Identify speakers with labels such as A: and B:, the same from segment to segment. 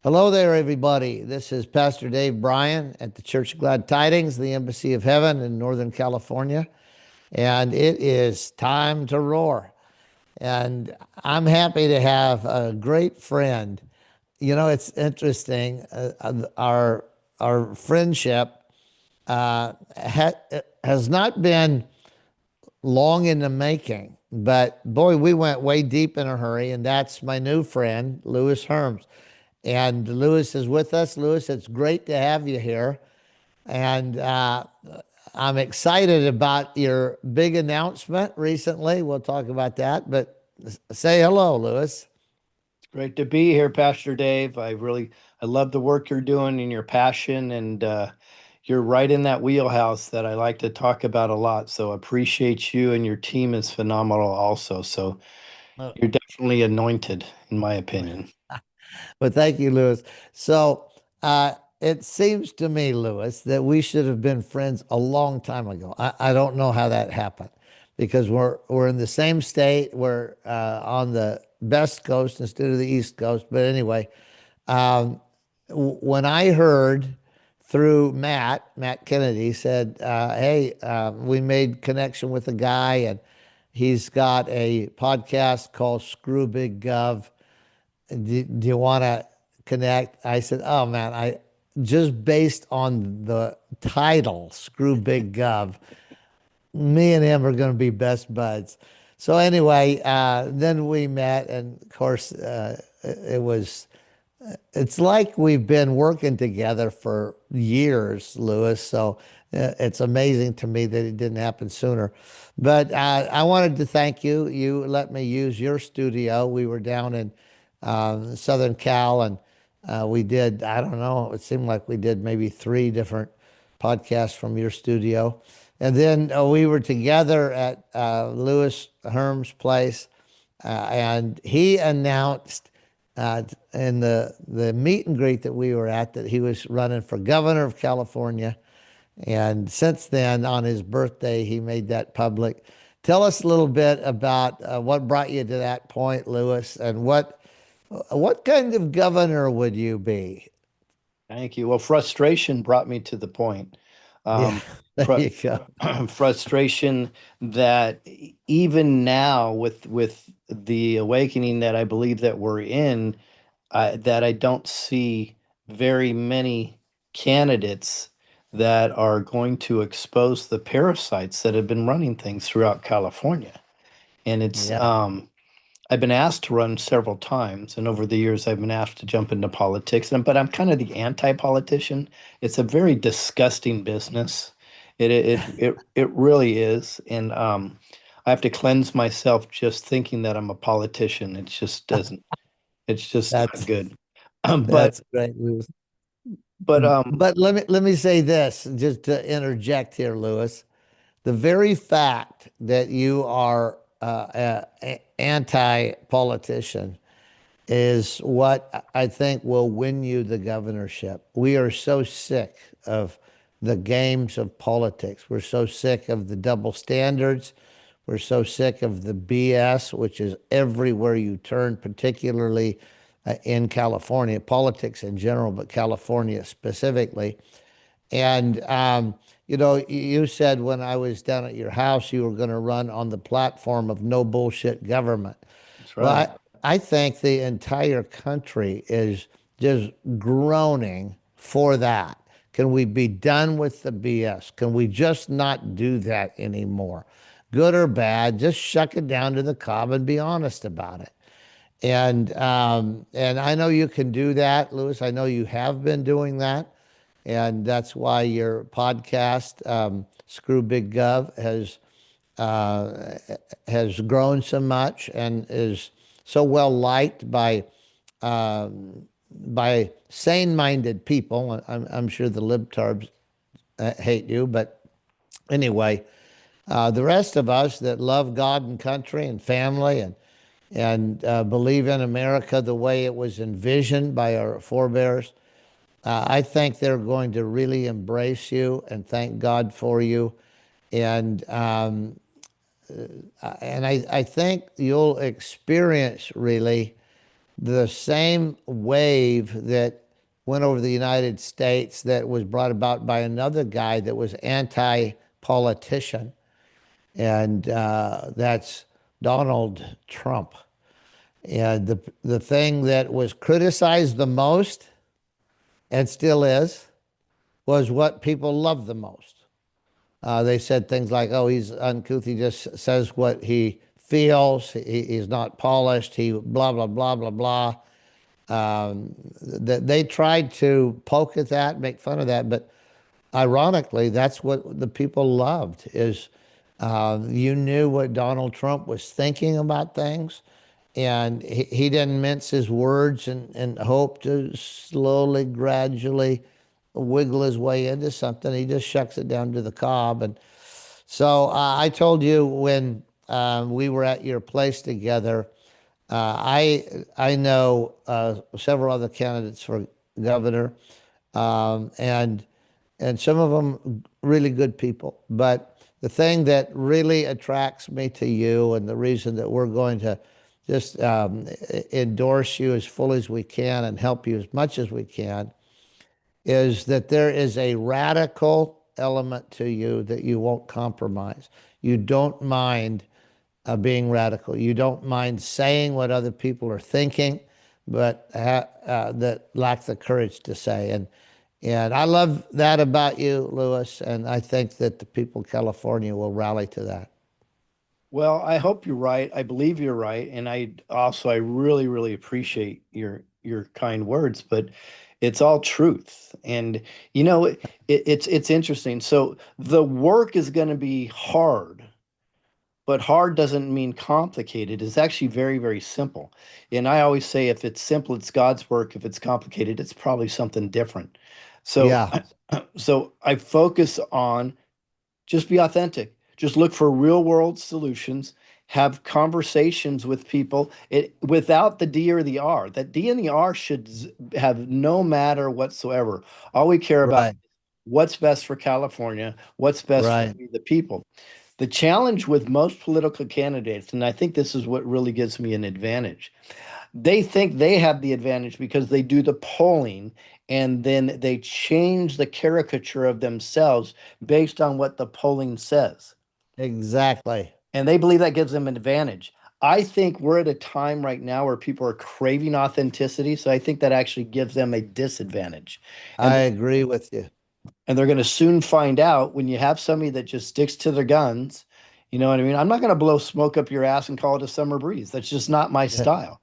A: Hello there, everybody. This is Pastor Dave Bryan at the Church of Glad Tidings, the Embassy of Heaven in Northern California. And it is time to roar. And I'm happy to have a great friend. You know, it's interesting. Our friendship has not been long in the making, but boy, we went way deep in a hurry. And that's my new friend, Lewis Herms. And Lewis is with us. Lewis, it's great to have you here. And I'm excited about your big announcement recently. We'll talk about that, but say hello, Lewis.
B: It's great to be here, Pastor Dave. I love the work you're doing and your passion, and you're right in that wheelhouse that I like to talk about a lot. So appreciate you, and your team is phenomenal also. So
A: Uh,
B: you're definitely anointed, in my opinion.
A: But thank you, Lewis. So it seems to me, Lewis, that we should have been friends a long time ago. I don't know how that happened because we're in the same state. We're on the best coast instead of the east coast. But anyway, um, when I heard through Matt Kennedy said, "Hey, we made connection with a guy, and he's got a podcast called Screw Big Gov. Do you want to connect?" I said, "Oh man, I just based on the title, Screw Big Gov, me and him are going to be best buds." So anyway, then we met, and of course, it was. It's like we've been working together for years, Lewis. So it's amazing to me that it didn't happen sooner. But I wanted to thank you. You let me use your studio. We were down in Southern Cal, and we did, I don't know, it seemed like we did maybe three different podcasts from your studio. And then we were together at Lewis Herms' place, and he announced in the meet and greet that we were at that he was running for governor of California. And since then, on his birthday, he made that public. Tell us a little bit about what brought you to that point, Lewis, and what kind of governor would you be?
B: Thank you. Well, frustration brought me to the point.
A: Yeah,
B: Um,
A: there
B: fr
A: you go.
B: Frustration that even now, with the awakening that I believe that we're in, that I don't see very many candidates that are going to expose the parasites that have been running things throughout California. And
A: Yeah,
B: I've been asked to run several times, and over the years, I've been asked to jump into politics. But I'm kind of the anti-politician. It's a very disgusting business. It really is, and I have to cleanse myself just thinking that I'm a politician. It just doesn't. It's just not
A: that's
B: good. But
A: that's great, Lewis.
B: but
A: But let me say this, just to interject here, Lewis. The very fact that you are anti-politician is what I think will win you the governorship. We are so sick of the games of politics. We're so sick of the double standards. We're so sick of the BS, which is everywhere you turn, particularly in California, politics in general, but California specifically. And, you said when I was down at your house, you were going to run on the platform of no bullshit government.
B: that's
A: Well,
B: right.
A: I think the entire country is just groaning for that. Can we be done with the BS? Can we just not do that anymore? Good or bad, just shuck it down to the cob and be honest about it. And I know you can do that, Lewis. I know you have been doing that, and that's why your podcast, Screw Big Gov, uh, has grown so much and is so well liked by sane-minded people. I'm sure the libtards hate you, but anyway, the rest of us that love God and country and family and believe in America the way it was envisioned by our forebears, I think they're going to really embrace you and thank God for you. And I think you'll experience really. the same wave that went over the United States that was brought about by another guy that was anti-politician, and that's Donald Trump. And the thing that was criticized the most, and still is, was what people loved the most. They said things like, "Oh, he's uncouth. He just says what he feels. He's not polished. He blah blah blah blah blah." That they tried to poke at that, make fun of that, but ironically, that's what the people loved is you knew what Donald Trump was thinking about things, and he didn't mince his words and hope to slowly, gradually wiggle his way into something. He just shucks it down to the cob. And so I told you when we were at your place together, I know several other candidates for governor, and some of them really good people. But the thing that really attracts me to you, and the reason that we're going to just endorse you as fully as we can and help you as much as we can, is that there is a radical element to you that you won't compromise. You don't mind being radical. You don't mind saying what other people are thinking, but that lack the courage to say. And I love that about you, Lewis. And I think that the people of California will rally to that.
B: Well, I hope you're right. I believe you're right, and I really really appreciate your kind words, but it's all truth. And it's interesting. So the work is going to be hard, but hard doesn't mean complicated. It's actually very very simple. And I always say if it's simple, it's God's work. If it's complicated, it's probably something different. So
A: Yeah,
B: so I focus on just be authentic. Just look for real world solutions. Have conversations with people without the D or the R. That D and the R should have no matter whatsoever. All we care about
A: right,
B: is what's best for California, what's best for
A: right.
B: we, the people. The challenge with most political candidates, and I think this is what really gives me an advantage, they think they have the advantage because they do the polling and then they change the caricature of themselves based on what the polling says.
A: Exactly.
B: And they believe that gives them an advantage. I think we're at a time right now where people are craving authenticity. So I think that actually gives them a disadvantage.
A: I
B: And
A: agree with you.
B: and they're going to soon find out when you have somebody that just sticks to their guns. You know what I mean? I'm not going to blow smoke up your ass and call it a summer breeze. That's just not my style.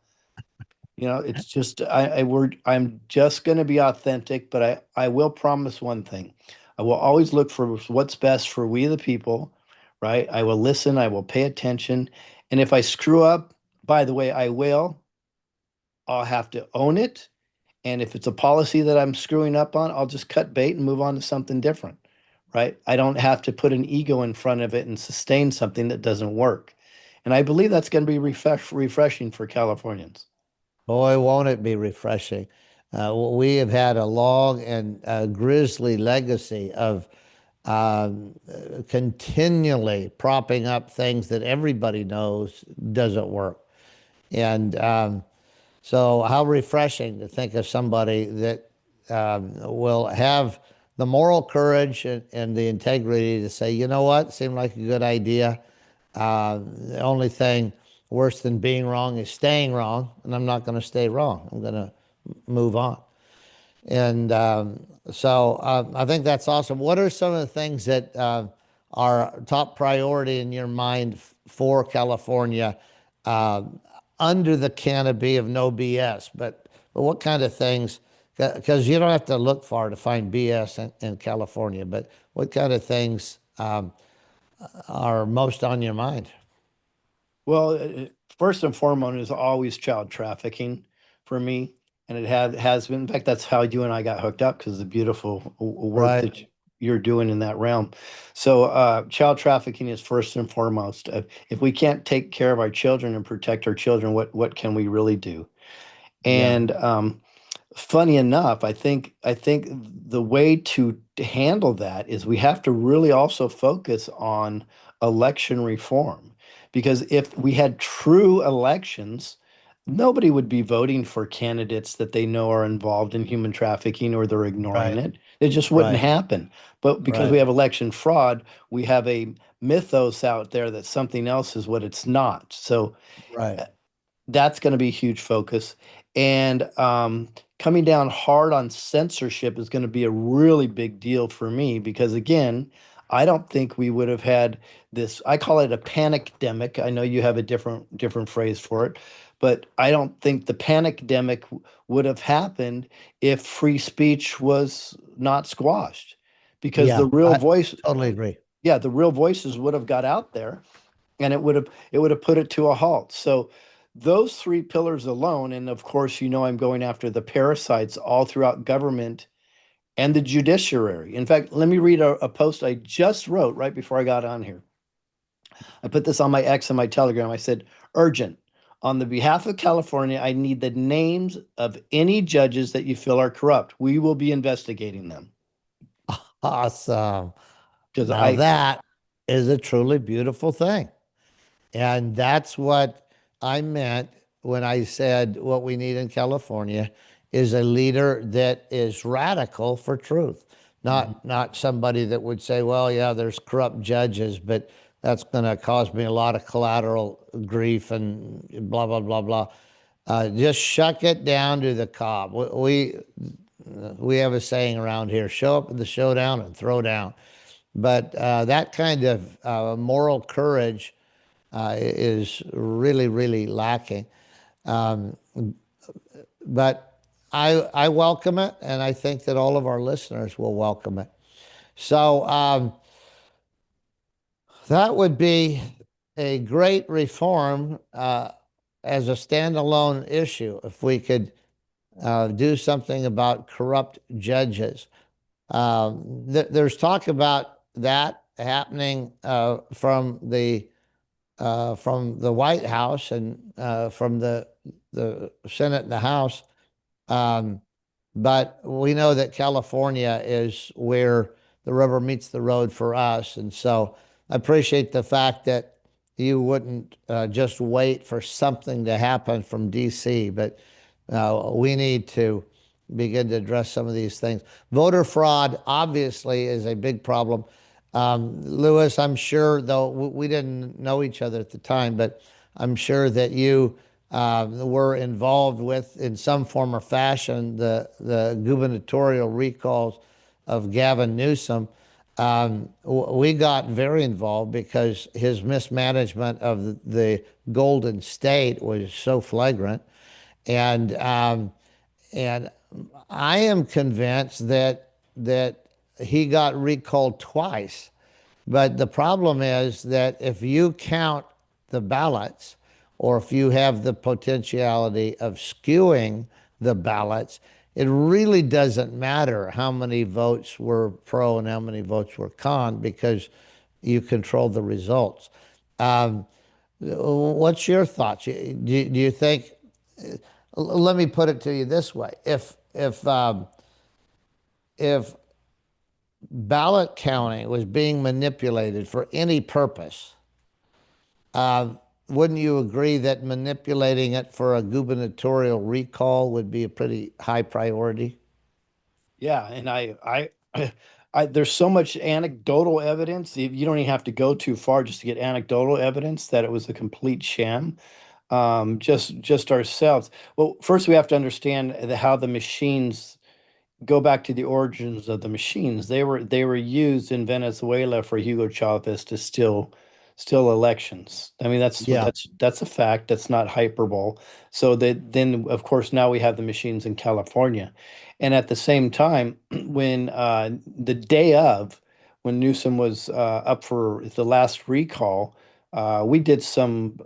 B: It's just I'm just going to be authentic, but I will promise one thing. I will always look for what's best for we the people, right? I will listen, I will pay attention, and if I screw up, by the way, I'll have to own it, and if it's a policy that I'm screwing up on, I'll just cut bait and move on to something different, right? I don't have to put an ego in front of it and sustain something that doesn't work. And I believe that's going to be refreshing for Californians.
A: Boy, won't it be refreshing. We have had a long and grisly legacy of continually propping up things that everybody knows doesn't work. And so, how refreshing to think of somebody that will have the moral courage and the integrity to say, you know what, seemed like a good idea. The only thing worse than being wrong is staying wrong, and I'm not going to stay wrong. I'm going to move on. And so I think that's awesome. What are some of the things that are top priority in your mind for California uh, under the canopy of no BS? But what kind of things? Because you don't have to look far to find BS in California. But what kind of things are most on your mind?
B: Well, first and foremost is always child trafficking for me, and it has been. In fact, that's how you and I got hooked up because the beautiful work
A: Right.
B: that you're doing in that realm. So, child trafficking is first and foremost. If we can't take care of our children and protect our children, what can we really do?
A: Yeah.
B: And funny enough, I think the way to handle that is we have to really also focus on election reform. Because if we had true elections, nobody would be voting for candidates that they know are involved in human trafficking or they're ignoring
A: Right,
B: it. It just wouldn't
A: right,
B: happen. But because we
A: right,
B: have election fraud, we have a mythos out there that something else is what it's not. So
A: right.
B: that's going to be a huge focus. And coming down hard on censorship is going to be a really big deal for me because, again, I don't think we would have had this. I call it a panic-demic. I know you have a different phrase for it, but I don't think the panic-demic would have happened if free speech was not squashed, because the
A: Yeah,
B: real
A: I
B: voice,
A: totally agree.
B: yeah, the real voices would have got out there and it would have put it to a halt. So those three pillars alone, and of course, I'm going after the parasites all throughout government and the judiciary. In fact, let me read a post I just wrote right before I got on here. I put this on my X and my Telegram. I said, urgent. On the behalf of California, I need the names of any judges that you feel are corrupt. We will be investigating them.
A: Awesome.
B: Because
A: Now
B: I,
A: that is a truly beautiful thing. And that's what I meant when I said what we need in California is a leader that is radical for truth,
B: Mhm.
A: not somebody that would say, well, yeah, there's corrupt judges, but that's going to cause me a lot of collateral grief and blah blah blah blah. Just shuck it down to the cob. We have a saying around here: show up at the showdown and throw down. But that kind of moral courage is really, really lacking. But I welcome it, and I think that all of our listeners will welcome it. So that would be a great reform as a standalone issue if we could do something about corrupt judges. There's talk about that happening from the White House and from the Senate and the House. Um, but we know that California is where the rubber meets the road for us. And so I appreciate the fact that you wouldn't just wait for something to happen from DC, but we need to begin to address some of these things. Voter fraud obviously is a big problem. Lewis, I'm sure, though we didn't know each other at the time, but I'm sure that you were involved with, in some form or fashion, the gubernatorial recalls of Gavin Newsom. We got very involved because his mismanagement of the Golden State was so flagrant, and and I am convinced that he got recalled twice. But the problem is that if you count the ballots, or if you have the potentiality of skewing the ballots, it really doesn't matter how many votes were pro and how many votes were con because you control the results. Um, what's your thoughts? Do you think? Let me put it to you this way: if ballot counting was being manipulated for any purpose, wouldn't you agree that manipulating it for a gubernatorial recall would be a pretty high priority?
B: yeah, and there's so much anecdotal evidence. You don't even have to go too far just to get anecdotal evidence that it was a complete sham. Just ourselves. Well, first we have to understand how the machines go back to the origins of the machines. They were used in Venezuela for Hugo Chavez to steal elections. I mean,
A: Yeah.
B: that's a fact. That's not hyperbole. So that then, of course, now we have the machines in California, and at the same time, when the day of when Newsom was up for the last recall. We did some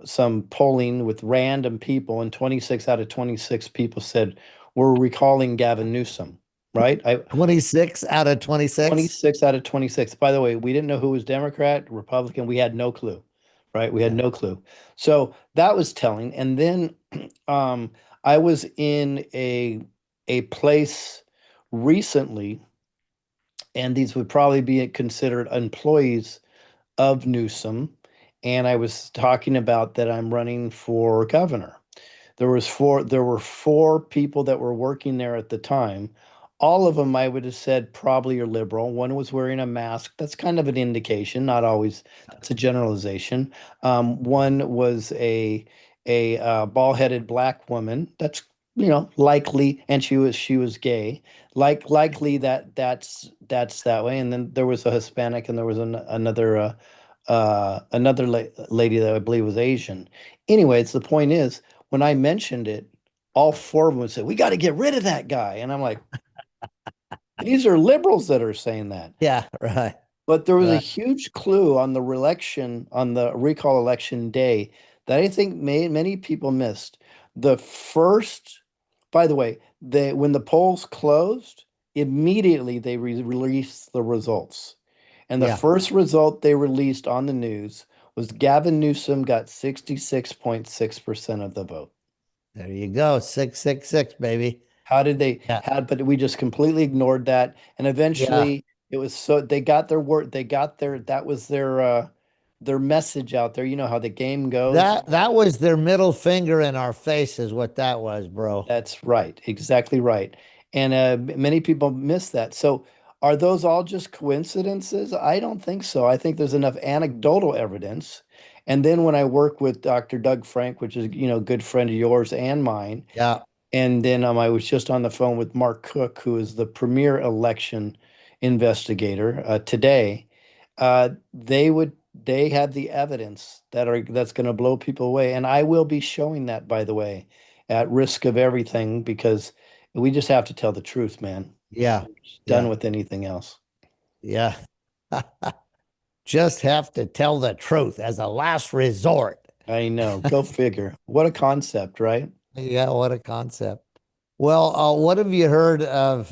B: polling with random people, and 26 out of 26 people said we're recalling Gavin Newsom, right?
A: 26 out of 26?
B: 26 out of 26. By the way, we didn't know who was Democrat, Republican. We had no clue, right? We had
A: Yeah.
B: no clue. So that was telling. And then um, I was in a place recently, and these would probably be considered employees of Newsom. And I was talking about that I'm running for governor. There were four people that were working there at the time. All of them I would have said probably are liberal. One was wearing a mask. That's kind of an indication, not always. That's a generalization. One was a bald-headed black woman. That's, likely, and she was gay. Likely that's that way. And then there was a Hispanic, and there was another lady that I believe was Asian. Anyways, the point is, when I mentioned it, all four of them would say, "We got to get rid of that guy." And I'm like, these are liberals that are saying that.
A: Yeah, right,
B: But there was a
A: right.
B: huge clue on on the recall election day that I think many people missed. The first, by the way, when the polls closed, immediately they released the results. And the
A: Yeah,
B: first result they released on the news was Gavin Newsom got 66.6% of the vote.
A: there you go. 666, baby.
B: How did they
A: Yeah,
B: had but we just completely ignored that. And
A: yeah.
B: eventually it was so they got their word, they got that was their message out there. You know how the game goes.
A: That was their middle finger in our face, is what that was, bro.
B: That's right, exactly right. And many people miss that. So are those all just coincidences? I don't think so. I think there's enough anecdotal evidence. And then when I work with Dr. Doug Frank, which is, a good friend of yours and mine,
A: Yeah,
B: and then I was just on the phone with Mark Cook, who is the premier election investigator today. They have the evidence that's going to blow people away, and I will be showing that, by the way, at risk of everything, because we just have to tell the truth, man.
A: yeah,
B: Done
A: yeah,
B: with anything else.
A: yeah. Just have to tell the truth as a last resort.
B: I know. Go figure. What a concept, right?
A: Yeah, what a concept. Well, what have you heard of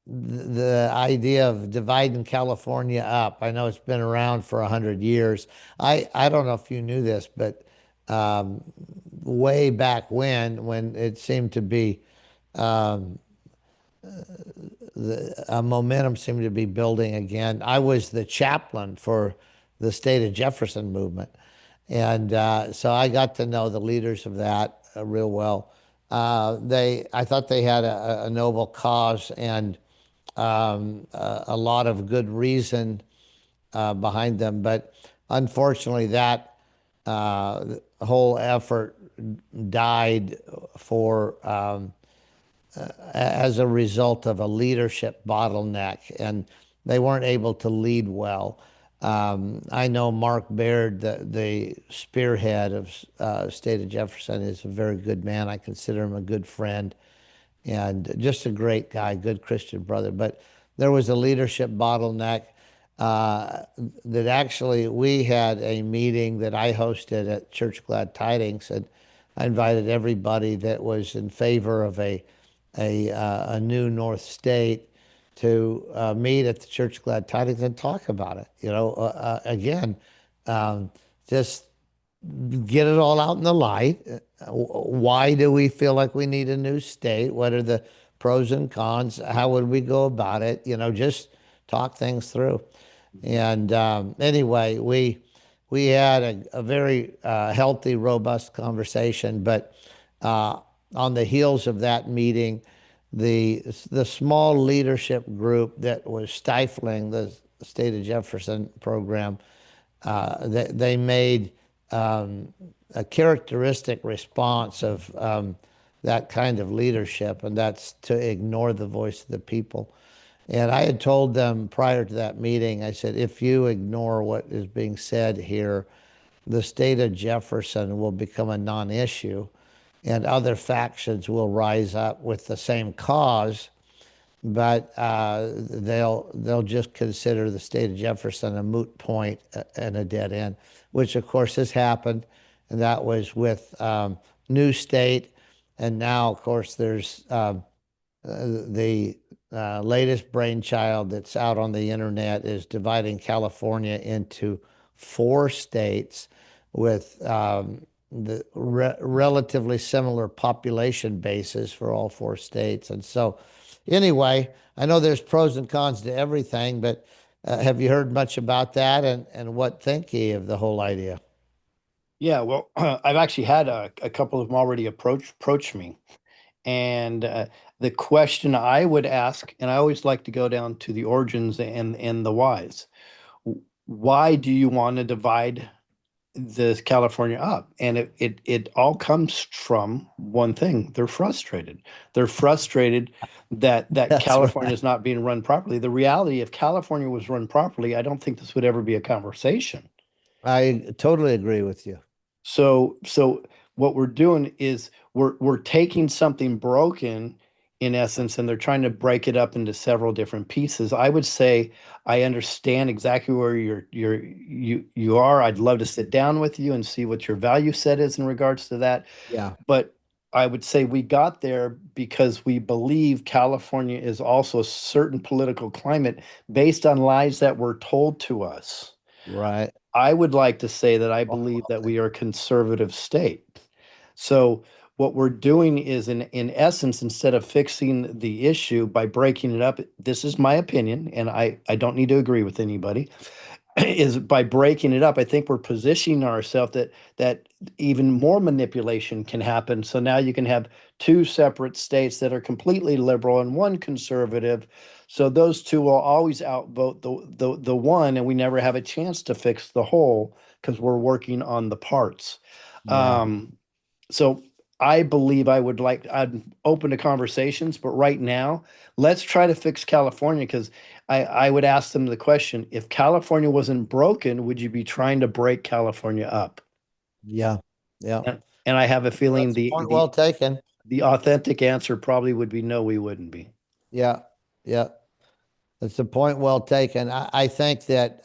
A: the idea of dividing California up? I know it's been around for 100 years. I don't know if you knew this, but um, way back when it seemed to be a momentum seemed to be building again. I was the chaplain for the state of Jefferson movement. And so I got to know the leaders of that real well. I thought they had a noble cause and a lot of good reason behind them. But unfortunately, that whole effort died for as a result of a leadership bottleneck, and they weren't able to lead well. I know Mark Baird, the spearhead of state of Jefferson, is a very good man. I consider him a good friend and just a great guy, good Christian brother. But there was a leadership bottleneck uh, that actually we had a meeting that I hosted at Church Glad Tidings, and I invited everybody that was in favor of a new North State to meet at the Church Glad Tidings and talk about it. Again, um, just get it all out in the light. Why do we feel like we need a new state? What are the pros and cons? How would we go about it? Just talk things through. And anyway, we had a very healthy, robust conversation. But uh, on the heels of that meeting, the small leadership group that was stifling the state of Jefferson program, they made a characteristic response of that kind of leadership, and that's to ignore the voice of the people. And I had told them prior to that meeting, I said, if you ignore what is being said here, the state of Jefferson will become a non-issue, and other factions will rise up with the same cause, but they'll just consider the state of Jefferson a moot point and a dead end, which of course has happened, and that was with New State, and now of course there's the latest brainchild that's out on the internet is dividing California into four states with the relatively similar population bases for all four states. And so, anyway, I know there's pros and cons to everything, but have you heard much about that? And what think ye of the whole idea?
B: Yeah, well, I've actually had a couple of them already approach me, and the question I would ask, and I always like to go down to the origins and the whys. Why do you want to divide the California up? And it all comes from one thing. They're frustrated. They're frustrated that
A: That's
B: California
A: right.
B: is not being run properly. The reality, if California was run properly, I don't think this would ever be a conversation.
A: I totally agree with you.
B: So what we're doing is we're taking something broken in essence, and they're trying to break it up into several different pieces. I would say I understand exactly where you are. I'd love to sit down with you and see what your value set is in regards to that.
A: Yeah.
B: But I would say we got there because we believe California is also a certain political climate based on lies that were told to us.
A: Right.
B: I would like to say that I
A: Well,
B: believe that we are a conservative state. So what we're doing is in essence, instead of fixing the issue by breaking it up, this is my opinion, and I don't need to agree with anybody, is by breaking it up, I think we're positioning ourselves that even more manipulation can happen. So now you can have two separate states that are completely liberal and one conservative. So those two will always outvote the one, and we never have a chance to fix the whole because we're working on the parts.
A: yeah.
B: Um, so I believe I'm open to conversations, but right now, let's try to fix California because I would ask them the question, if California wasn't broken, would you be trying to break California up?
A: Yeah. Yeah.
B: And I have a feeling
A: That's a point well taken.
B: the authentic answer probably would be no, we wouldn't be.
A: Yeah. Yeah. That's a point well taken. I think that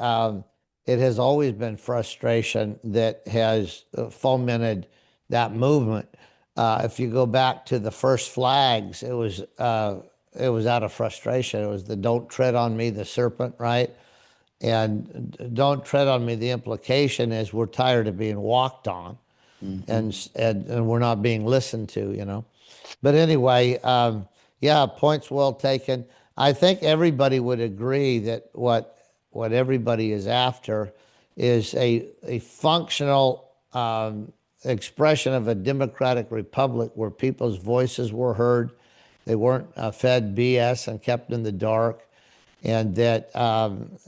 A: it has always been frustration that has fomented that movement. If you go back to the first flags, it was out of frustration. It was the "Don't tread on me, the serpent," right? And "Don't tread on me." The implication is we're tired of being walked on,
B: Mhm.
A: and we're not being listened to. But anyway, yeah, points well taken. I think everybody would agree that what everybody is after is a functional expression of a democratic republic where people's voices were heard. They weren't fed BS and kept in the dark, and that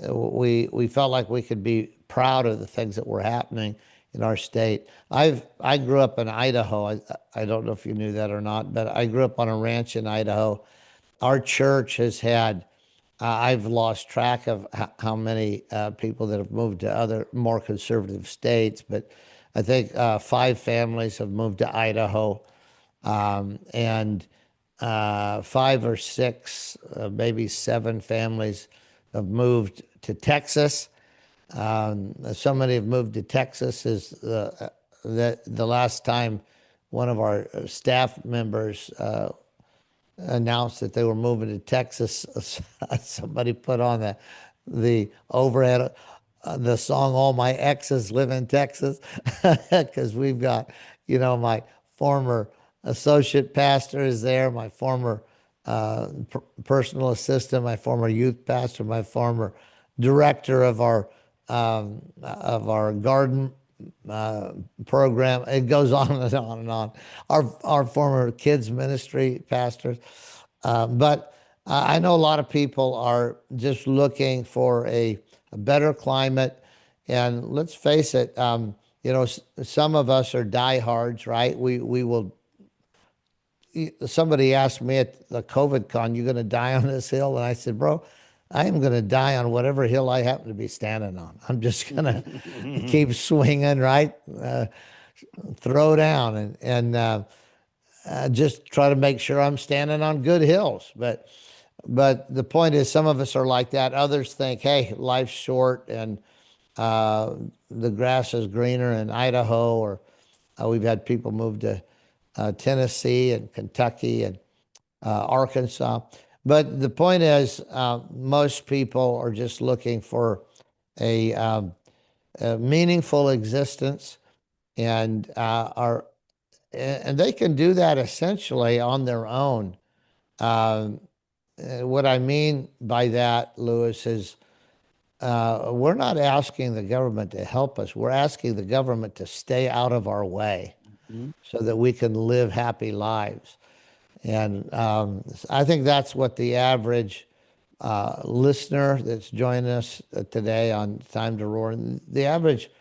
A: we felt like we could be proud of the things that were happening in our state. I grew up in Idaho. I don't know if you knew that or not, but I grew up on a ranch in Idaho. Our church has had I've lost track of how many people that have moved to other more conservative states, but I think five families have moved to Idaho, and five or six, maybe seven families have moved to Texas. So many have moved to Texas is the last time one of our staff members announced that they were moving to Texas. Somebody put on the overhead the song "All My Exes Live in Texas" because we've got my former associate pastor is there, my former personal assistant, my former youth pastor, my former director of our garden program. It goes on and on and on. Our former kids ministry pastors, but I know a lot of people are just looking for a better climate. And let's face it, some of us are diehards, right? We will. Somebody asked me at the COVID con, "You going to die on this hill?" And I said, "Bro, I am going to die on whatever hill I happen to be standing on. I'm just going to keep swinging, right? Throw down and just try to make sure I'm standing on good hills." But the point is, some of us are like that. Others think, "Hey, life's short and the grass is greener in Idaho," or we've had people move to Tennessee and Kentucky and Arkansas. But the point is, most people are just looking for a meaningful existence, and and they can do that essentially on their own. What I mean by that, Lewis, is we're not asking the government to help us. We're asking the government to stay out of our way
B: Mhm.
A: so that we can live happy lives. And I think that's what the average listener that's joining us today on Time to Roar, the average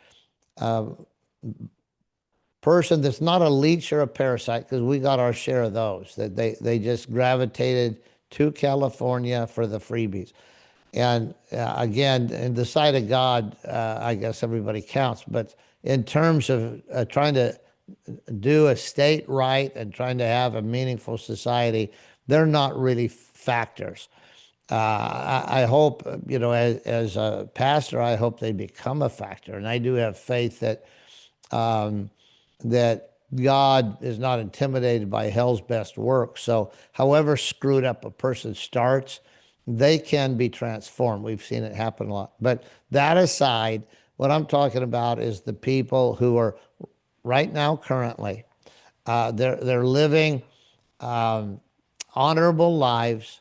A: person that's not a leech or a parasite, because we got our share of those, that they just gravitated to California for the freebies. And again, in the sight of God, I guess everybody counts. But in terms of trying to do a state right and trying to have a meaningful society, they're not really factors. I hope, as a pastor, I hope they become a factor. And I do have faith that God is not intimidated by hell's best work. So, however screwed up a person starts, they can be transformed. We've seen it happen a lot. But that aside, what I'm talking about is the people who are right now, currently, they're living honorable lives,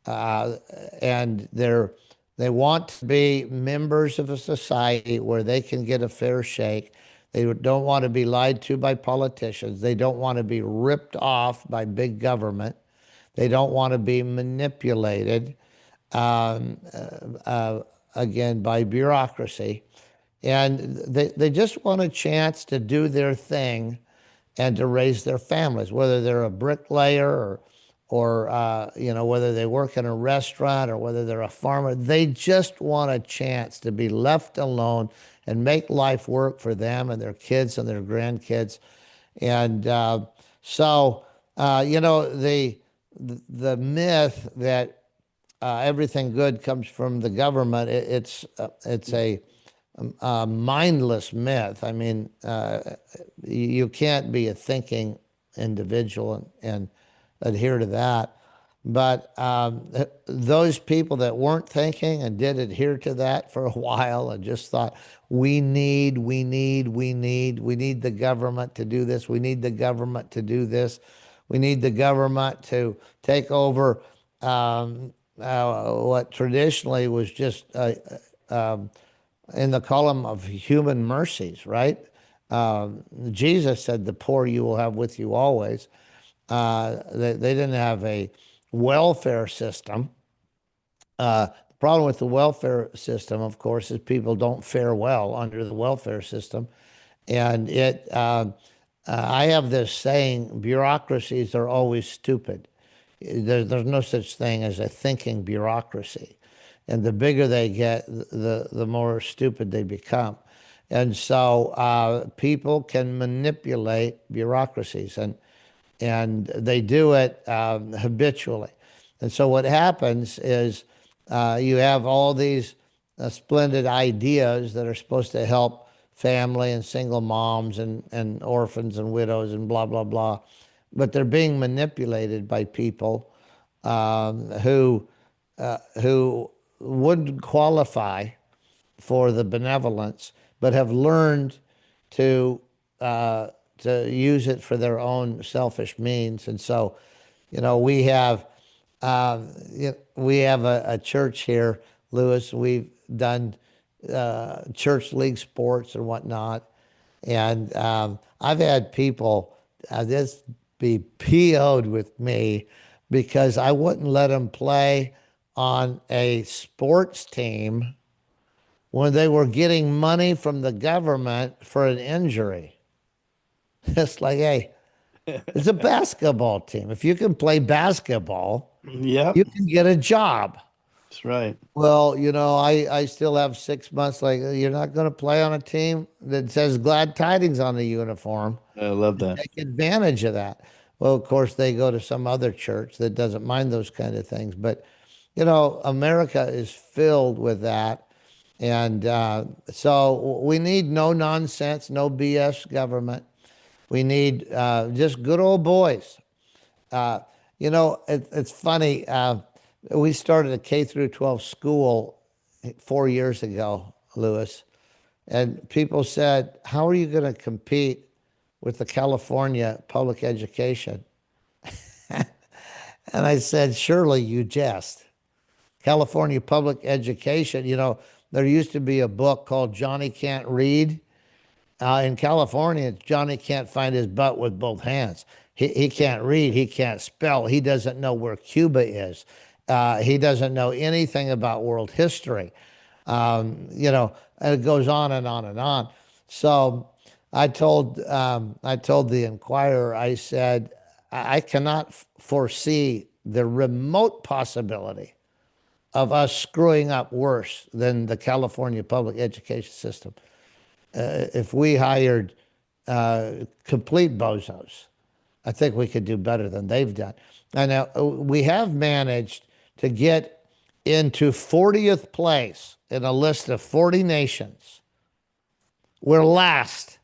A: and they want to be members of a society where they can get a fair shake. They don't want to be lied to by politicians. They don't want to be ripped off by big government. They don't want to be manipulated, um, again, by bureaucracy. And they just want a chance to do their thing and to raise their families, whether they're a bricklayer or whether they work in a restaurant or whether they're a farmer. They just want a chance to be left alone and make life work for them and their kids and their grandkids. And the myth that everything good comes from the government, it's a mindless myth. I mean, you can't be a thinking individual and adhere to that. But those people that weren't thinking and did adhere to that for a while and just thought, we need the government to do this. We need the government to do this. We need the government to take over what traditionally was just in the column of human mercies, right? Jesus said, "The poor you will have with you always." They didn't have a welfare system. The problem with the welfare system, of course, is people don't fare well under the welfare system. And I have this saying, bureaucracies are always stupid. There's no such thing as a thinking bureaucracy. And the bigger they get, the more stupid they become. And so people can manipulate bureaucracies, and they do it habitually. And so what happens is you have all these splendid ideas that are supposed to help family and single moms and orphans and widows and blah, blah, blah. But they're being manipulated by people who wouldn't qualify for the benevolence, but have learned to use it for their own selfish means. And so, we have a church here, Lewis. We've done church league sports and whatnot, and I've had people just be PO'd with me because I wouldn't let them play on a sports team when they were getting money from the government for an injury. It's like, hey, it's a basketball team. If you can play basketball,
B: Yep,
A: you can get a job.
B: that's right.
A: Well, I still have 6 months. Like, you're not going to play on a team that says glad tidings on the uniform.
B: I love that.
A: Take advantage of that. Well, of course, they go to some other church that doesn't mind those kind of things. But, America is filled with that. And so we need no nonsense, no BS government. We need just good old boys. It's funny. We started a K through 12 school 4 years ago, Lewis, and people said, "How are you going to compete with the California public education?" And I said, "Surely you jest. California public education, there used to be a book called Johnny Can't Read. In California, Johnny can't find his butt with both hands. He can't read. He can't spell. He doesn't know where Cuba is. He doesn't know anything about world history. And it goes on and on and on. So I told the Inquirer, I said, I cannot foresee the remote possibility of us screwing up worse than the California public education system. If we hired complete bozos, I think we could do better than they've done. And we have managed to get into 40th place in a list of 40 nations. We're last.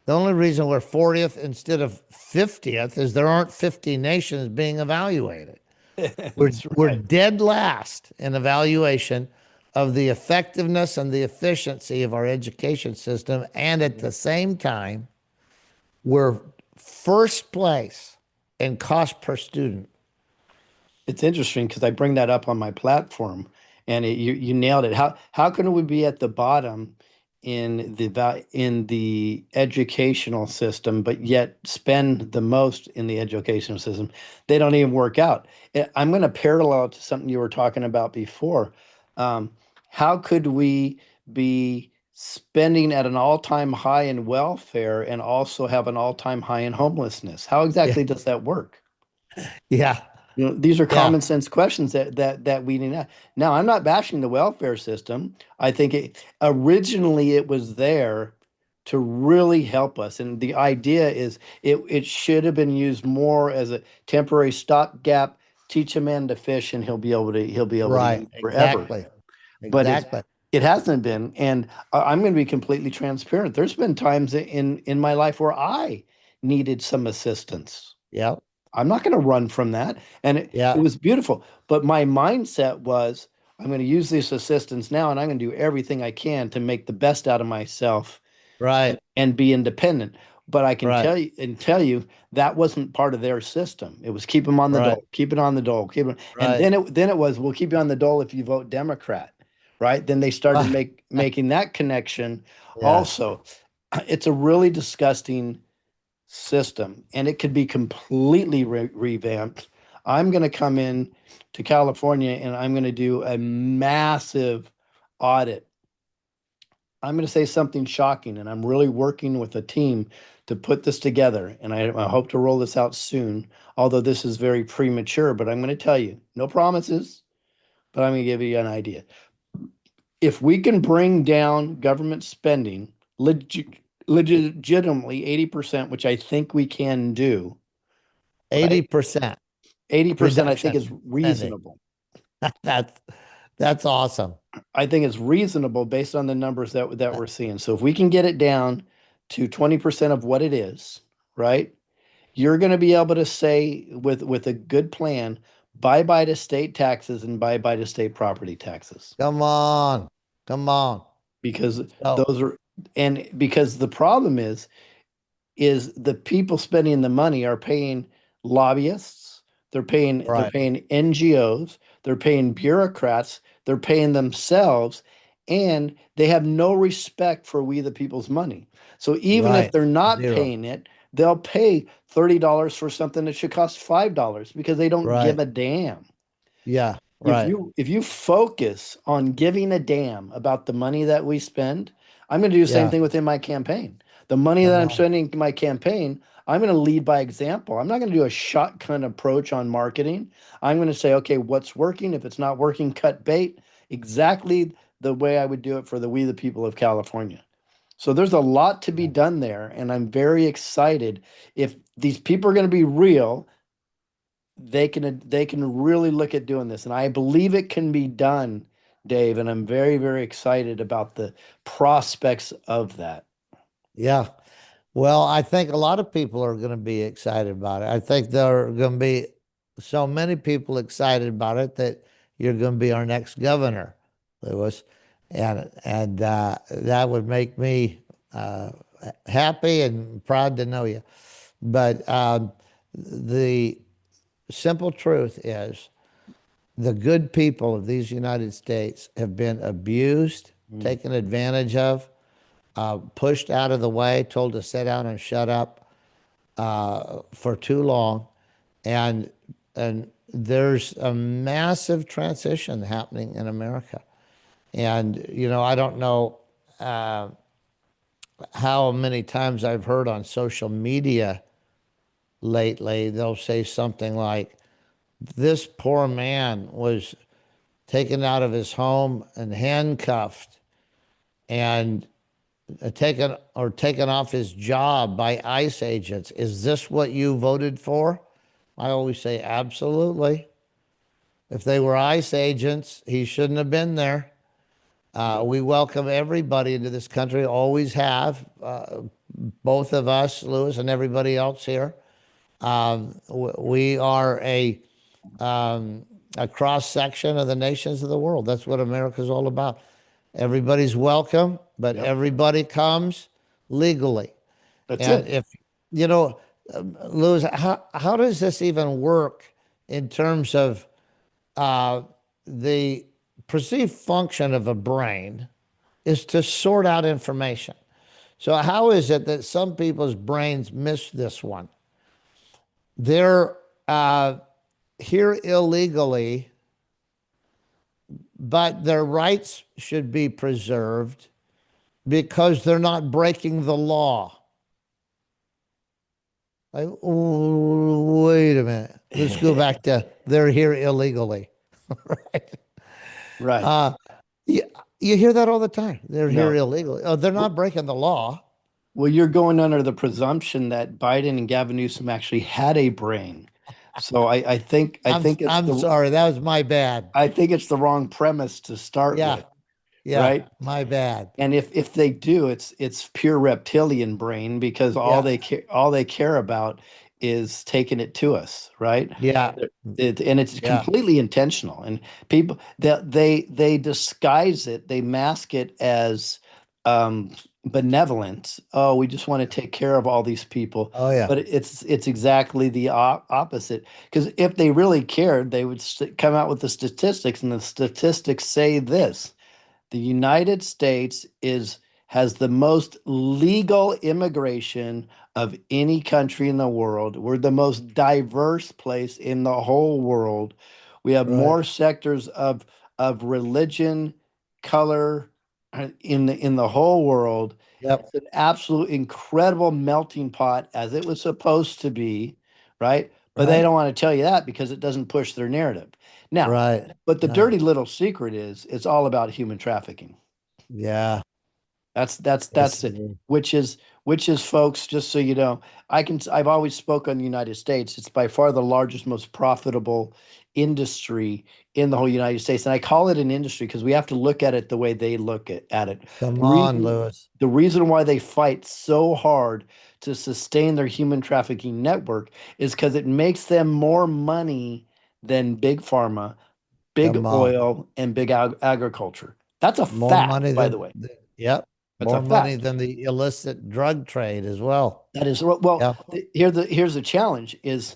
A: The only reason we're 40th instead of 50th is there aren't 50 nations being evaluated.
B: That's
A: We're
B: right.
A: dead last in evaluation of the effectiveness and the efficiency of our education system. And at the same time, we're first place in cost per student.
B: It's interesting because I bring that up on my platform, and you nailed it. How can we be at the bottom in the educational system, but yet spend the most in the educational system? They don't even work out. I'm going to parallel to something you were talking about before. Um, how could we be spending at an all-time high in welfare and also have an all-time high in homelessness? How
A: Yeah.
B: exactly does that work?
A: Yeah.
B: These are
A: Yeah.
B: common sense questions that we need to. Now, I'm not bashing the welfare system. I think originally it was there to really help us, and the idea is it should have been used more as a temporary stopgap. Teach a man to fish, and he'll be able to
A: Right.
B: eat forever.
A: Exactly.
B: But
A: Exactly.
B: it hasn't been, and I'm going to be completely transparent. There's been times in my life where I needed some assistance.
A: Yeah.
B: I'm not going to run from that. And it
A: Yeah.
B: was beautiful. But my mindset was, I'm going to use this assistance now and I'm going to do everything I can to make the best out of myself
A: Right.
B: and be independent. But I can
A: Right.
B: tell you that wasn't part of their system. It was keep them on the
A: Right.
B: dole, keep it on the dole, keep it. And
A: Right.
B: then it was we'll keep you on the dole if you vote Democrat, right? Then they started
A: Right.
B: making that connection
A: Yes.
B: also. It's a really disgusting system and it could be completely revamped. I'm going to come in to California and I'm going to do a massive audit. I'm going to say something shocking and I'm really working with a team to put this together and I hope to roll this out soon, although this is very premature, but I'm going to tell you, no promises, but I'm going to give you an idea. If we can bring down government spending legitimately 80%, which I think we can do, right?
A: 80%
B: 80% I think
A: reduction
B: is
A: spending.
B: reasonable.
A: That's that's awesome.
B: I think it's reasonable based on the numbers that we're seeing. So if we can get it down to 20% of what it is, right? You're going to be able to say with a good plan, bye bye to state taxes and bye bye to state property taxes
A: Come on. Come on.
B: because
A: So,
B: those are and because the problem is the people spending the money are paying lobbyists, they're
A: right.
B: paying NGOs, they're paying bureaucrats, they're paying themselves, and they have no respect for we the people's money. So even if
A: Right.
B: they're not
A: Zero.
B: paying it, they'll pay $30 for something that should cost $5 because they don't give
A: Right.
B: a damn.
A: Yeah.
B: If
A: Right.
B: you focus on giving a damn about the money that we spend, I'm going to do the same
A: Yeah.
B: thing within my campaign. The money that
A: Come
B: I'm
A: on.
B: spending in my campaign, I'm going to lead by example. I'm not going to do a shotgun approach on marketing. I'm going to say, okay, what's working? If it's not working, cut bait. Exactly the way I would do it for the we the people of California. So there's a lot to be
A: Yeah.
B: done there, and I'm very excited. If these people are going to be real, they can really look at doing this and I believe it can be done, Dave, and I'm very very excited about the prospects of that.
A: Yeah. Well, I think a lot of people are going to be excited about it. I think there are going to be so many people excited about it that you're going to be our next governor, Lewis, and that would make me happy and proud to know you. But the simple truth is the good people of these United States have been abused
B: Mm.
A: taken advantage of, pushed out of the way, told to sit down and shut up for too long, and there's a massive transition happening in America. And I don't know how many times I've heard on social media lately, they'll say something like, "This poor man was taken out of his home and handcuffed and taken off his job by ICE agents. Is this what you voted for?" I always say, absolutely. If they were ICE agents, he shouldn't have been there.
B: Yep.
A: We welcome everybody into this country, always have. Both of us, Lewis, and everybody else here. We are a cross section of the nations of the world. That's what America's all about. Everybody's welcome, but
B: Yep.
A: everybody comes legally.
B: That's
A: And
B: it.
A: if, you know, Louis, how does this even work in terms of the perceived function of a brain is to sort out information. So how is it that some people's brains miss this one? They're here illegally, but their rights should be preserved because they're not breaking the law. Like, oh, wait a minute. Let's go back to they're here illegally. Right?
B: Right.
A: Uh, you, you hear that all the time. They're here
B: No.
A: illegally. Oh, they're not
B: Well,
A: breaking the law.
B: well, you're going under the presumption that Biden and Gavin Newsom actually had a brain. So I
A: I'm
B: think it's
A: I'm
B: the
A: sorry. That was my bad.
B: I think it's the wrong premise to start
A: Yeah,
B: with,
A: yeah,
B: right?
A: my bad.
B: And if they do, it's pure reptilian brain because
A: Yeah,
B: all they care about is taking it to us, right?
A: yeah,
B: And it's
A: yeah.
B: completely intentional. And people that they disguise it, they mask it as um, benevolence. Oh, we just want to take care of all these people,
A: Oh yeah,
B: but it's exactly the opposite. Because if they really cared, they would come out with the statistics, and the statistics say this. The United States is has the most legal immigration of any country in the world. We're the most diverse place in the whole world. We have
A: right.
B: more sectors of religion, color in the whole world.
A: Yep,
B: It's an absolute incredible melting pot as it was supposed to be, right? But they
A: right,
B: don't want to tell you that because it doesn't push their narrative. Now,
A: right.
B: but the
A: No,
B: dirty little secret is it's all about human trafficking.
A: yeah.
B: That's
A: Yes, it
B: it.
A: is.
B: Which is folks, just so you know, I've always spoke on the United States. It's by far the largest, most profitable industry in the whole United States. And I call it an industry because we have to look at it the way they look at it.
A: Come
B: The
A: on,
B: reason
A: Lewis.
B: the reason why they fight so hard to sustain their human trafficking network is because it makes them more money than big pharma, big
A: Come on.
B: oil, and big agriculture. That's a
A: More
B: fact,
A: money
B: by the way.
A: yep.
B: That's a
A: More money
B: fact.
A: than the illicit drug trade as well.
B: That is well.
A: Yep.
B: Here's the challenge: is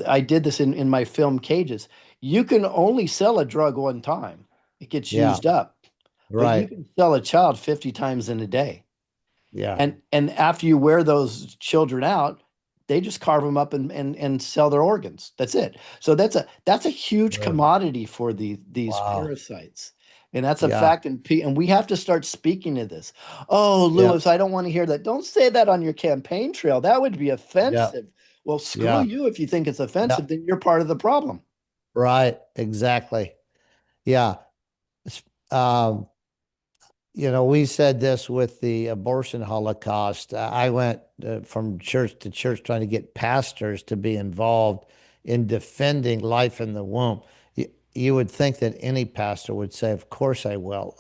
B: I did this in my film Cages. You can only sell a drug one time; it gets
A: Yeah.
B: used up. But you
A: Right.
B: can sell a child 50 times in a day.
A: Yeah.
B: And after you wear those children out, they just carve them up and sell their organs. That's it. So that's a huge
A: Right.
B: commodity for these
A: Wow.
B: parasites. And that's a
A: Yeah.
B: fact, and we have to start speaking to this. Oh,
A: Yep.
B: Lewis, I don't want to hear that. Don't say that on your campaign trail. That would be
A: Yep.
B: offensive. Well, screw
A: Yeah.
B: you if you think it's offensive,
A: Yep.
B: then you're part of the problem.
A: Right. Exactly. Yeah. S- Um, we said this with the abortion holocaust. I went from church to church trying to get pastors to be involved in defending life in the womb. You would think that any pastor would say, "Of course I will."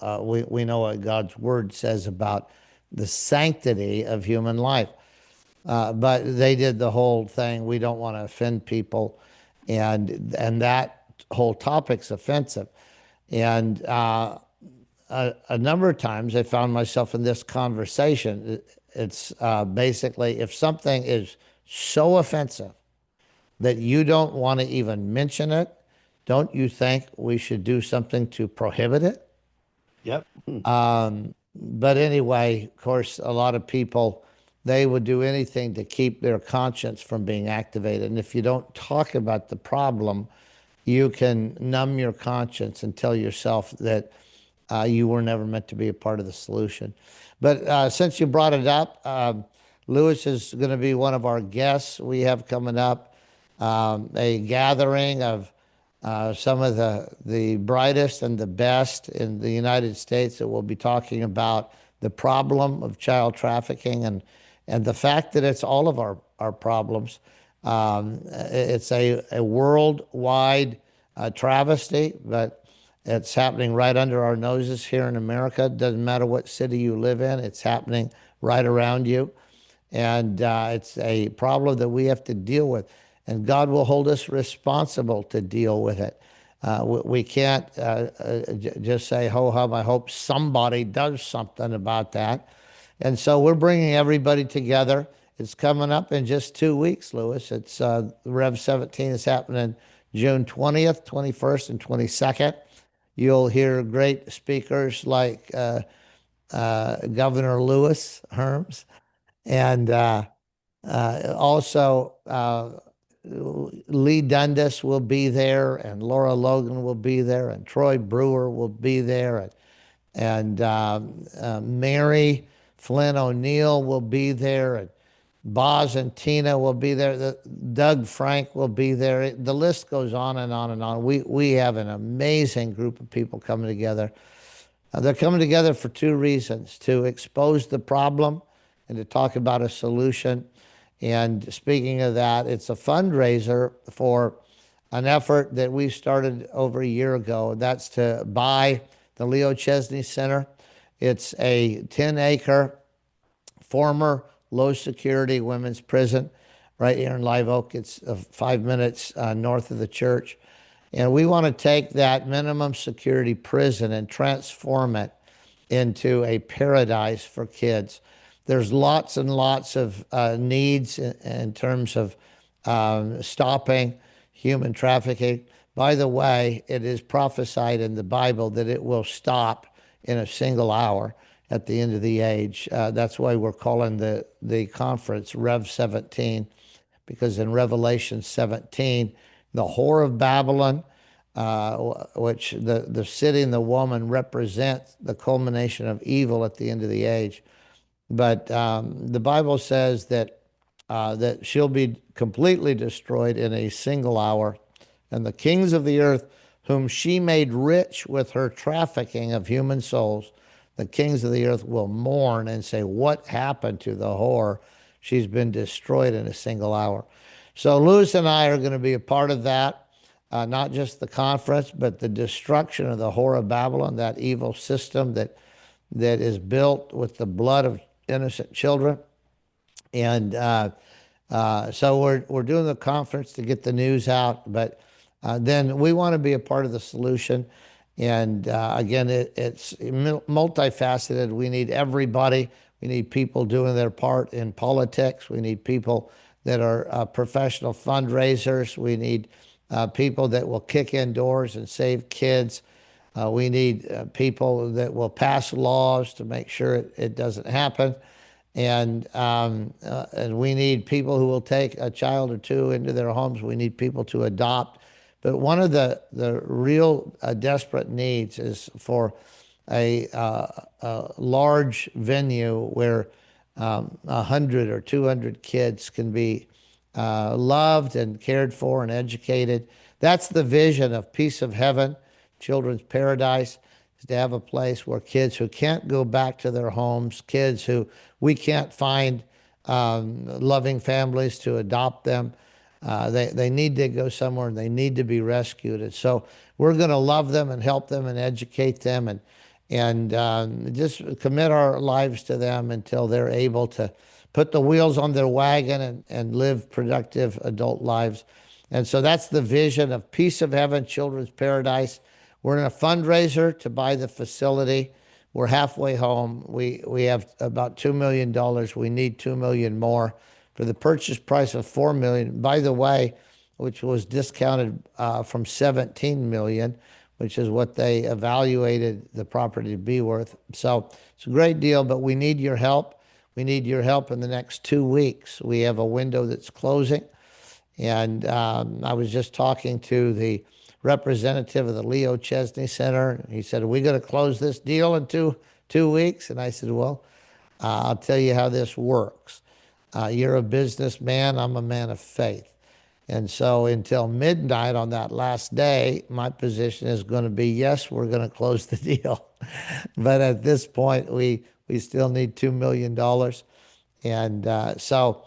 A: We know what God's word says about the sanctity of human life. But they did the whole thing. We don't want to offend people, and that whole topic's offensive. And a number of times I found myself in this conversation. It's basically if something is so offensive that you don't want to even mention it, don't you think we should do something to prohibit it?
B: Yep. Hmm.
A: But anyway, of course, a lot of people, they would do anything to keep their conscience from being activated. And if you don't talk about the problem, you can numb your conscience and tell yourself that you were never meant to be a part of the solution. But since you brought it up, Lewis is going to be one of our guests. We have coming up a gathering of some of the brightest and the best in the United States that will be talking about the problem of child trafficking and the fact that it's all of our problems. It's a worldwide travesty, but it's happening right under our noses here in America. It doesn't matter what city you live in, it's happening right around you. And it's a problem that we have to deal with. And God will hold us responsible to deal with it. We can't just say, ho hum, I hope somebody does something about that. And so we're bringing everybody together. It's coming up in just 2 weeks, Lewis. It's Rev 17 is happening June 20th, 21st, and 22nd. You'll hear great speakers like Governor Lewis Herms and also Lee Dundas will be there, and Laura Logan will be there, and Troy Brewer will be there, and Mary Flynn O'Neill will be there, and Boz and Tina will be there. Doug Frank will be there. The list goes on and on and on. We have an amazing group of people coming together. They're coming together for two reasons: to expose the problem and to talk about a solution. And speaking of that, it's a fundraiser for an effort that we started over a year ago. That's to buy the Leo Chesney Center. It's a 10-acre former low security women's prison right here in Live Oak. It's 5 minutes north of the church. And we want to take that minimum security prison and transform it into a paradise for kids. There's lots and lots of needs in terms of stopping human trafficking. By the way, it is prophesied in the Bible that it will stop in a single hour at the end of the age. That's why we're calling the conference Rev 17, because in Revelation 17, the whore of Babylon, which the city and the woman represent the culmination of evil at the end of the age. But the Bible says that she'll be completely destroyed in a single hour, and the kings of the earth, whom she made rich with her trafficking of human souls, the kings of the earth will mourn and say, "What happened to the whore? She's been destroyed in a single hour." So Lewis and I are going to be a part of that, not just the conference, but the destruction of the whore of Babylon, that evil system that is built with the blood of innocent children. And so we're doing the conference to get the news out, but then we want to be a part of the solution. And again, it's multifaceted. We need everybody. We need people doing their part in politics. We need people that are professional fundraisers. We need people that will kick in doors and save kids. We need people that will pass laws to make sure it doesn't happen. And we need people who will take a child or two into their homes. We need people to adopt. But one of the real desperate needs is for a large venue where 100 or 200 kids can be loved and cared for and educated. That's the vision of Peace of Heaven, Children's Paradise, is to have a place where kids who can't go back to their homes, kids who we can't find loving families to adopt them, they need to go somewhere and they need to be rescued. And so we're going to love them and help them and educate them and just commit our lives to them until they're able to put the wheels on their wagon and live productive adult lives. And so that's the vision of Peace of Heaven, Children's Paradise. We're in a fundraiser to buy the facility. We're halfway home. We have about $2 million. We need 2 million more for the purchase price of 4 million. By the way, which was discounted from 17 million. which is what they evaluated the property to be worth. So it's a great deal, but we need your help. We need your help in the next 2 weeks. We have a window that's closing. And I was just talking to the representative of the Leo Chesney Center. He said, "Are we going to close this deal in two weeks?" And I said, "Well, I'll tell you how this works. You're a businessman. I'm a man of faith. And so until midnight on that last day, my position is going to be, yes, we're going to close the deal. But at this point, we still need $2 million. And so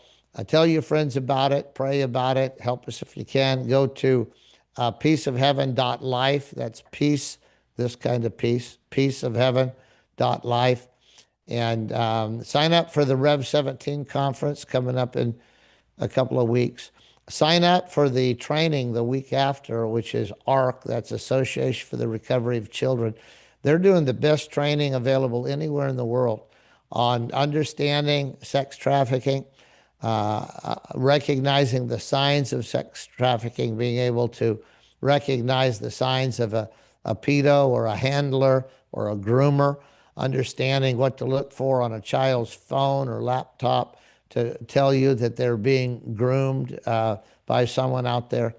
A: tell your friends about it, pray about it, help us if you can. Go to peaceofheaven.life. That's peace, this kind of peace, peaceofheaven.life. And sign up for the Rev 17 conference coming up in a couple of weeks. Sign up for the training the week after, which is ARC, that's Association for the Recovery of Children. They're doing the best training available anywhere in the world on understanding sex trafficking, recognizing the signs of sex trafficking, being able to recognize the signs of a pedo or a handler or a groomer, understanding what to look for on a child's phone or laptop to tell you that they're being groomed by someone out there.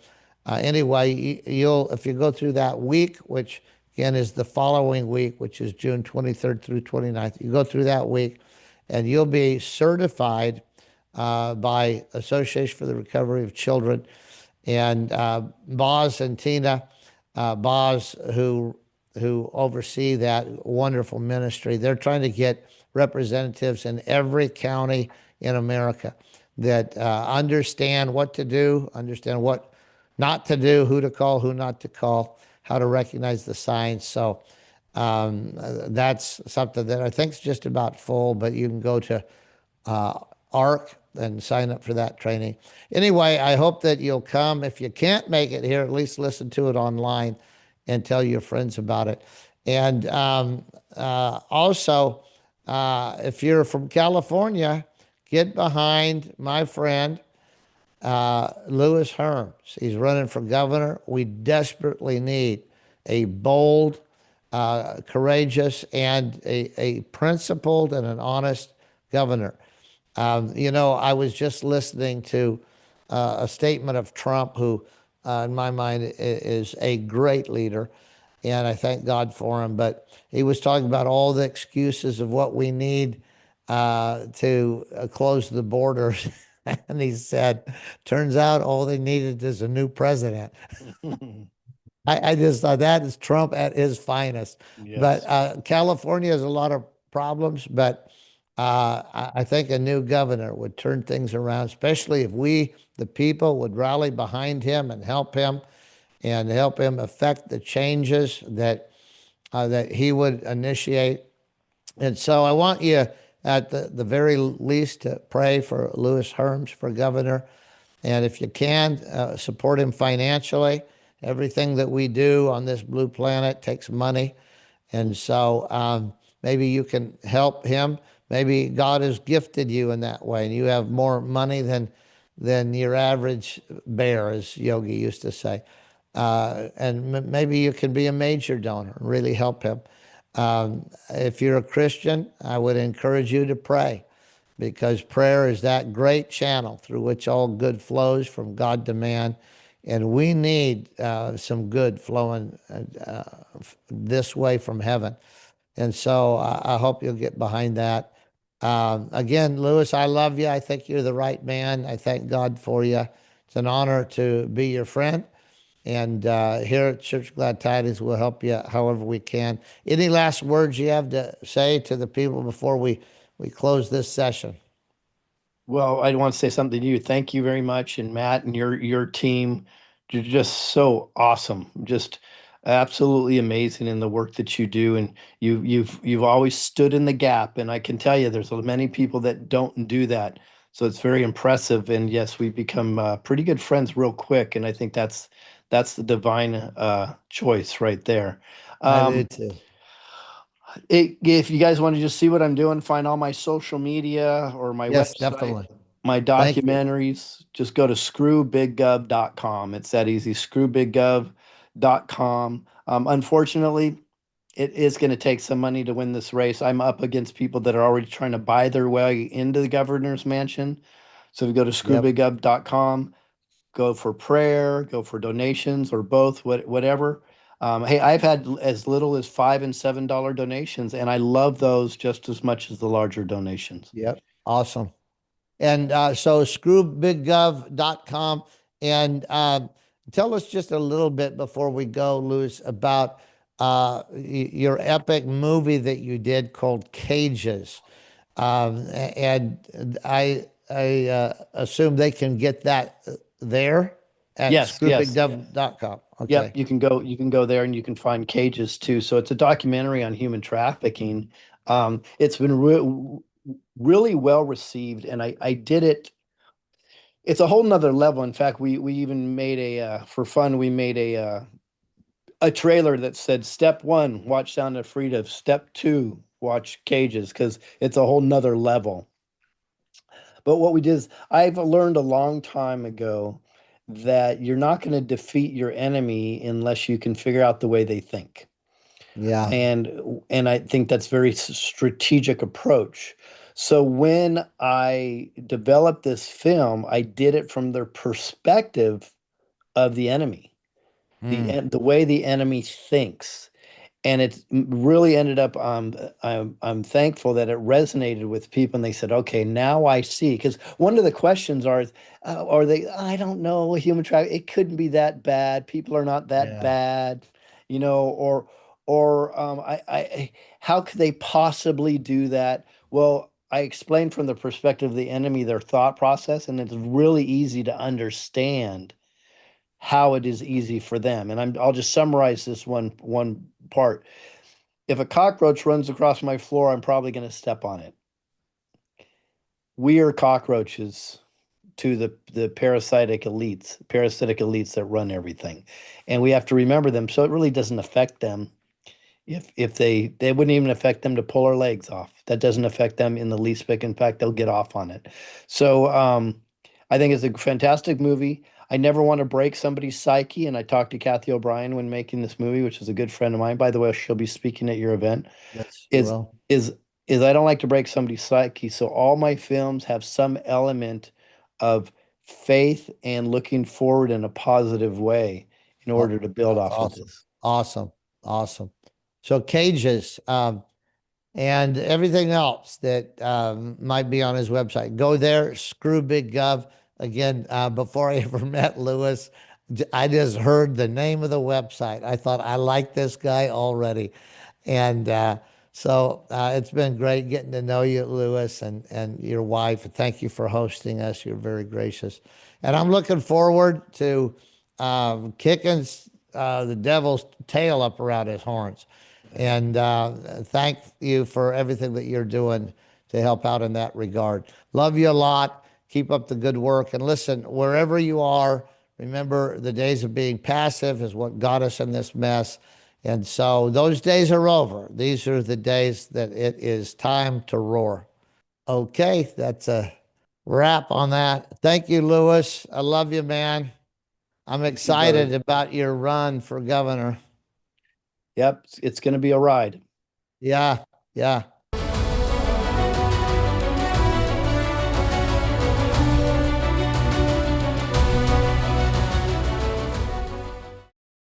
A: Anyway, you'll if you go through that week, which again is the following week, which is June 23rd through 29th, you go through that week, and you'll be certified by Association for the Recovery of Children. And Boz and Tina Baz, who oversee that wonderful ministry, they're trying to get representatives in every county in America that understand what to do, understand what not to do, who to call, who not to call, how to recognize the signs. So that's something that I think is just about full, but you can go to ARC and sign up for that training. Anyway, I hope that you'll come. If you can't make it here, at least listen to it online and tell your friends about it. And also, if you're from California, get behind my friend Louis Herms. He's running for governor. We desperately need a bold, courageous, and a principled and an honest governor. I was just listening to a statement of Trump, who, in my mind, is a great leader, and I thank God for him. But he was talking about all the excuses of what we need to close the borders. And he said, turns out all they needed is a new president. I just thought that is Trump at his finest. But
B: Yes.
A: California has a lot of problems, but I think a new governor would turn things around, especially if we, the people, would rally behind him and help him affect the changes that he would initiate. And so I want you, at the very least, to pray for Louis Herms for governor. And if you can, support him financially. Everything that we do on this blue planet takes money. And so maybe you can help him. Maybe God has gifted you in that way, and you have more money than your average bear, as Yogi used to say. And maybe you can be a major donor and really help him. If you're a Christian, I would encourage you to pray, because prayer is that great channel through which all good flows from God to man. And we need some good flowing this way from heaven. And so I hope you'll get behind that. Again, Louis, I love you. I think you're the right man. I thank God for you. It's an honor to be your friend. And here at Church of Glad Tidings, we'll help you however we can. Any last words you have to say to the people before we close this session?
B: Well, I want to say something to you. Thank you very much, and Matt and your team. You're just so awesome. Just absolutely amazing in the work that you do, and you've always stood in the gap. And I can tell you, there's many people that don't do that. So it's very impressive. And yes, we've become pretty good friends real quick. And I think that's the divine choice right there.
A: I do
B: Um,
A: too.
B: if you guys want to just see what I'm doing, find all my social media or my
A: Yes,
B: website,
A: definitely.
B: my
A: Thank you.
B: documentaries, just go to screwbiggov.com. It's that easy, screwbiggov.com. screwbiggov.com. Unfortunately, it is going to take some money to win this race. I'm up against people that are already trying to buy their way into the governor's mansion. So if you go to
A: Yep.
B: screwbiggov.com, go for prayer, go for donations, or both, whatever. Hey, I've had as little as $5 and $7 donations, and I love those just as much as the larger donations.
A: Yep. Awesome. And so screwbiggov.com. And tell us just a little bit before we go, Louis, about your epic movie that you did called Cages. And I assume they can get that there at
B: Yes, yes.
A: screwbiggov.com.
B: Yep,
A: Okay.
B: you can go there and you can find Cages too. So it's a documentary on human trafficking. It's been really well received, and I did it. It's a whole nother level. In fact, we even made for fun, we made a trailer that said step one, watch Sound of Freedom, step two, watch Cages, because it's a whole nother level. But what we did is I've learned a long time ago that you're not going to defeat your enemy unless you can figure out the way they think.
A: Yeah.
B: And I think that's very strategic approach. So when I developed this film, I did it from the perspective of the enemy,
A: Mm,
B: the way the enemy thinks. And it really ended up I'm thankful that it resonated with people and they said, okay, now I see. Because one of the questions are they, I don't know, human trafficking, it couldn't be that bad, people are not that
A: yeah.
B: bad, or how could they possibly do that? Well, I explained from the perspective of the enemy their thought process, and it's really easy to understand how it is easy for them. And I'll just summarize this one part. If a cockroach runs across my floor, I'm probably going to step on it. We are cockroaches to the parasitic elites that run everything. And we have to remember them. So it really doesn't affect them. If they wouldn't even affect them to pull our legs off. That doesn't affect them in the least bit. In fact, they'll get off on it. So I think it's a fantastic movie. I never want to break somebody's psyche, and I talked to Kathy O'Brien when making this movie, which is a good friend of mine. By the way, she'll be speaking at your event.
A: Yes, she
B: Is
A: will.
B: is is I don't like to break somebody's psyche, so all my films have some element of faith and looking forward in a positive way in
A: Oh,
B: order to build
A: that's
B: off of
A: awesome.
B: this.
A: Awesome. Awesome. So Cages, and everything else that might be on his website. Go there, screw Big Gov. Again, before I ever met Lewis, I just heard the name of the website. I thought I like this guy already. And it's been great getting to know you, Lewis, and your wife. Thank you for hosting us. You're very gracious. And I'm looking forward to kicking the devil's tail up around his horns. And thank you for everything that you're doing to help out in that regard. Love you a lot. Keep up the good work. And listen, wherever you are, remember the days of being passive is what got us in this mess. And so those days are over. These are the days that it is time to roar. Okay, that's a wrap on that. Thank you, Lewis. I love you, man. I'm
B: Thank you, brother.
A: excited about your run for governor.
B: Yep, it's going to be a ride.
A: Yeah, yeah.